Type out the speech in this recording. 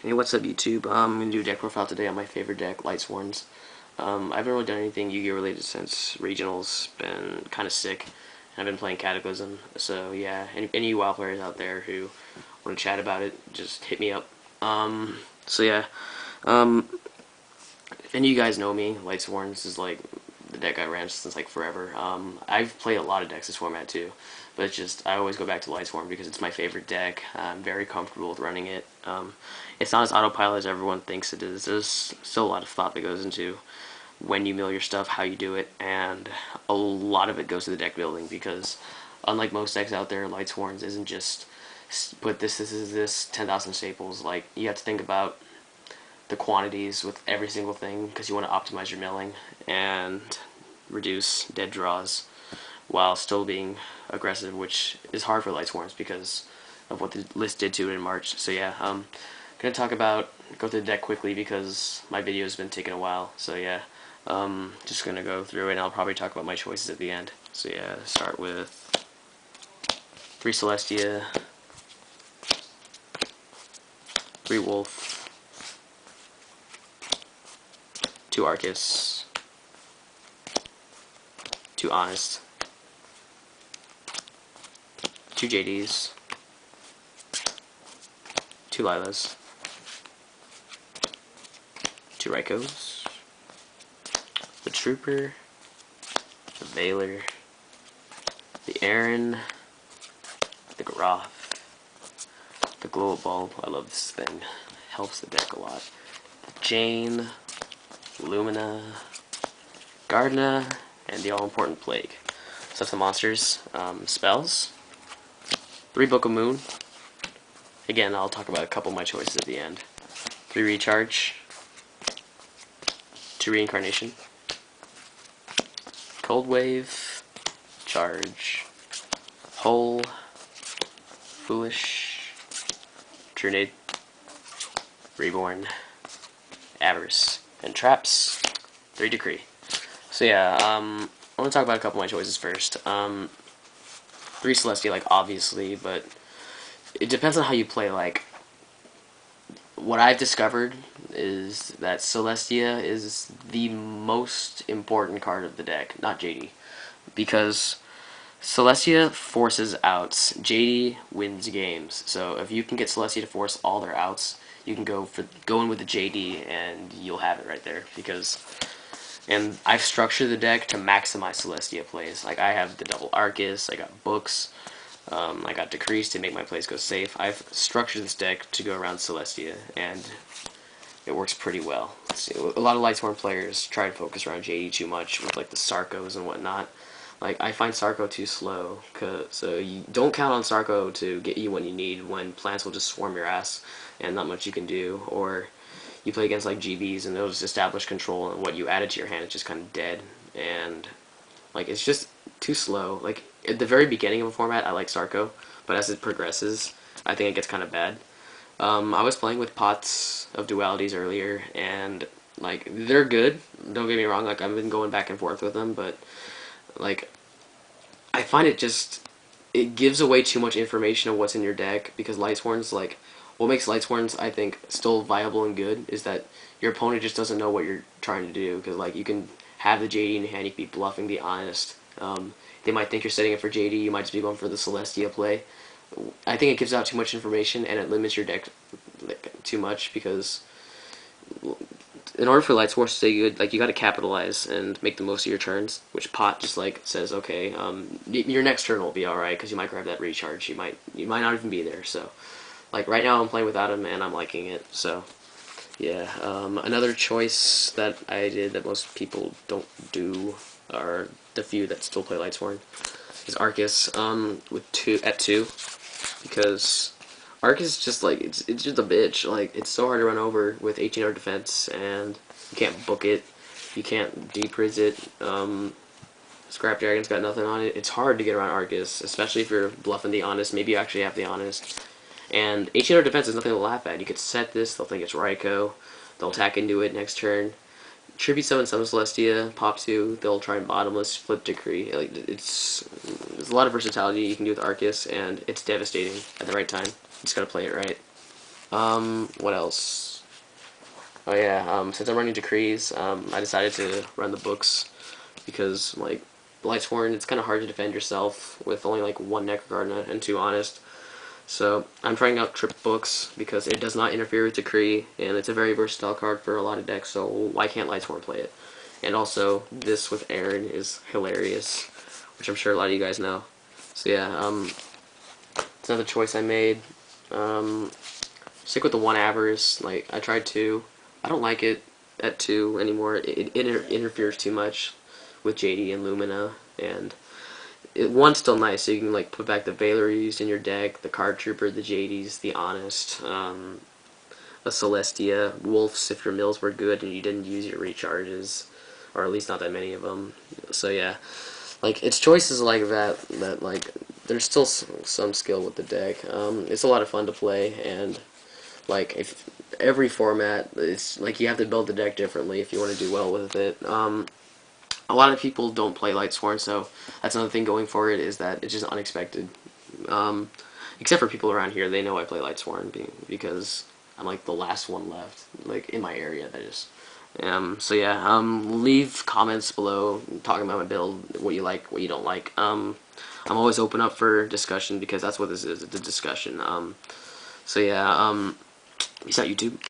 Hey, what's up, YouTube? I'm gonna do a deck profile today on my favorite deck, Lightsworns. I haven't really done anything Yu-Gi-Oh related since regionals. Been kind of sick, and I've been playing Cataclysm. So yeah, any WoW players out there who want to chat about it, just hit me up. So yeah, um, if any of you guys know me, Lightsworns is like the deck I ran since like forever. I've played a lot of decks this format too, but it's just I always go back to Lightsworn because it's my favorite deck. I'm very comfortable with running it. It's not as autopilot as everyone thinks it is. There's still a lot of thought that goes into when you mill your stuff, how you do it, and a lot of it goes to the deck building because unlike most decks out there, Lightsworns isn't just put this 10,000 staples. Like, you have to think about the quantities with every single thing because you want to optimize your milling and reduce dead draws while still being aggressive, which is hard for Lightsworns because of what the list did to it in March. So yeah, gonna go through the deck quickly because my video has been taking a while. So yeah, just gonna go through it and I'll probably talk about my choices at the end. So yeah, start with 3 Celestia, 3 Wolf, 2 Arcus, 2 Honest, 2 JDs, 2 Lilas, 2 Raikos, the Trooper, the Veiler, the Aaron, the Garoth, the Glow Bulb. I love this thing. Helps the deck a lot. The Jane, Lumina, Gardna, and the all-important Plague. So that's the monsters. Spells. 3 Book of Moon. Again, I'll talk about a couple of my choices at the end. 3 Recharge. 2 Reincarnation. Cold Wave. Charge. Hole. Foolish. Trunade. Reborn. Avarice. And Traps. 3 Decree. So yeah, I want to talk about a couple of my choices first. 3 Celestia, like, obviously, but it depends on how you play. Like, what I've discovered is that Celestia is the most important card of the deck, not JD, because Celestia forces outs. JD wins games. So if you can get Celestia to force all their outs, you can go in with the JD and you'll have it right there. And I've structured the deck to maximize Celestia plays. Like, I have the double Arcus, I got books, I got Decrease to make my plays go safe. I've structured this deck to go around Celestia, and it works pretty well. A lot of Lightsworn players try to focus around JD too much with like the Sarkos and whatnot. Like, I find Sarko too slow, so you don't count on Sarko to get you what you need when plants will just swarm your ass and not much you can do, or you play against like GBs and they'll just establish control and what you added to your hand is just kind of dead, and like, it's just too slow. Like, at the very beginning of a format I like Sarko, but as it progresses I think it gets kind of bad. I was playing with pots of dualities earlier and like, they're good, don't get me wrong, like, I've been going back and forth with them, but like, I find it gives away too much information of what's in your deck because Lightsworns, like, what makes Lightsworns, I think, still viable and good is that your opponent just doesn't know what you're trying to do. Because, like, you can have the JD in hand, you can be bluffing the Honest. They might think you're setting it for JD, you might just be going for the Celestia play. I think it gives out too much information and it limits your deck, like, too much because in order for Lightsworn to stay good, like, you got to capitalize and make the most of your turns. Which Pot just like says, okay, your next turn will be all right because you might grab that recharge. You might not even be there. So, like, right now I'm playing without him and I'm liking it. So, yeah. Another choice that I did that most people don't do, are the few that still play Lightsworn, is Arcus. With 2 because Arcus is just like, it's just a bitch. Like, it's so hard to run over with 1800 defense, and you can't book it, you can't depriz it. Scrap Dragon's got nothing on it. It's hard to get around Arcus, especially if you're bluffing the Honest. Maybe you actually have the Honest. And 1800 defense is nothing to laugh at. You could set this, they'll think it's Raikou, they'll attack into it next turn. Tribute summon some Celestia, pop 2, they'll try and bottomless, flip Decree. Like, there's a lot of versatility you can do with Arcus, and it's devastating at the right time. You just gotta play it right. What else? Oh yeah, since I'm running decrees, I decided to run the books because like Lightsworn, it's kind of hard to defend yourself with only like one neck card and two honest. So I'm trying out trip books because it does not interfere with decree, and it's a very versatile card for a lot of decks. So why can't Lightsworn play it? And also this with Aaron is hilarious, which I'm sure a lot of you guys know. So yeah, it's another choice I made. Um, Stick with the one avarice. Like I tried two. I don't like it at two anymore. It interferes too much with JD and Lumina, and one's still nice. So you can like put back the Valor you used in your deck, the Card Trooper, the JDs, the Honest, a Celestia, Wolves if your mills were good and you didn't use your recharges, or at least not that many of them. So yeah, like it's choices like that that like there's still some skill with the deck. It's a lot of fun to play, and like if every format, it's like you have to build the deck differently if you want to do well with it. A lot of people don't play Lightsworn, so that's another thing going for it is that it's just unexpected. Um, Except for people around here, they know I play Lightsworn because I'm like the last one left, like in my area. That is. So yeah, leave comments below talking about my build, what you like, what you don't like. I'm always open up for discussion because that's what this is, it's a discussion. So yeah, peace out YouTube.